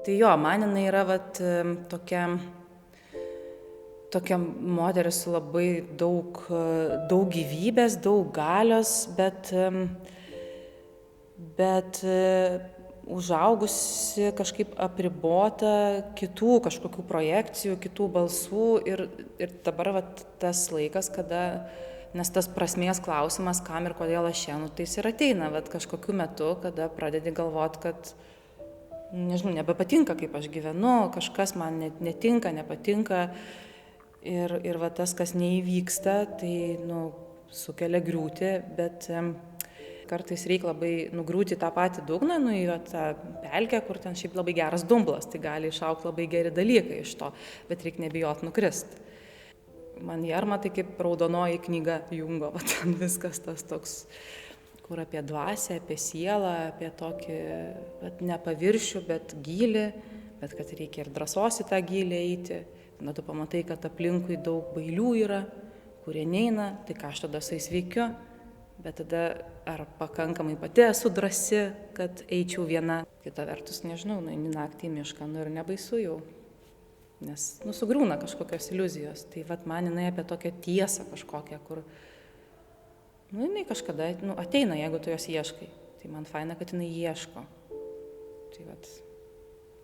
Tai jo, man jinai yra tokia moteris su labai daug gyvybės, daug galios, bet užaugusi kažkaip apribota kitų kažkokių projekcijų, kitų balsų ir dabar tas laikas, kada, nes tas prasmės klausimas, kam ir kodėl aš čia, tai jis ir ateina, kažkokiu metu, kada pradedi galvot, kad nežinau, nebepatinka, kaip aš gyvenu, kažkas man netinka, nepatinka. Ir tas, kas neįvyksta, tai sukelia griūtį, bet kartais reikia labai nugriūti tą patį dugną, į tą pelkę, kur ten šiaip labai geras dumblas, tai gali išaugti labai geri dalykai iš to, bet reikia nebijot nukrist. Man Jerma tai kaip raudonoji knyga Jungo, ten viskas tas toks, kur apie dvasią, apie sielą, apie tokį, ne paviršių, bet gylį, bet kad reikia ir drąsos į tą gylį eiti. Na, tu pamatai, kad aplinkui daug bailių yra, kurie neina, tai ką aš tada su jais veikiu, bet tada ar pakankamai pati esu drąsi, kad eičiau viena. Kita vertus, nežinau, eini naktį į mišką, ir nebaisu jau, nes sugriūna kažkokios iliuzijos. Tai man jinai apie tokią tiesą kažkokią, kur jinai kažkada ateina, jeigu tu jos ieškai. Tai man faina, kad jinai ieško. Tai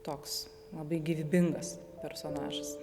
toks labai gyvybingas personažas.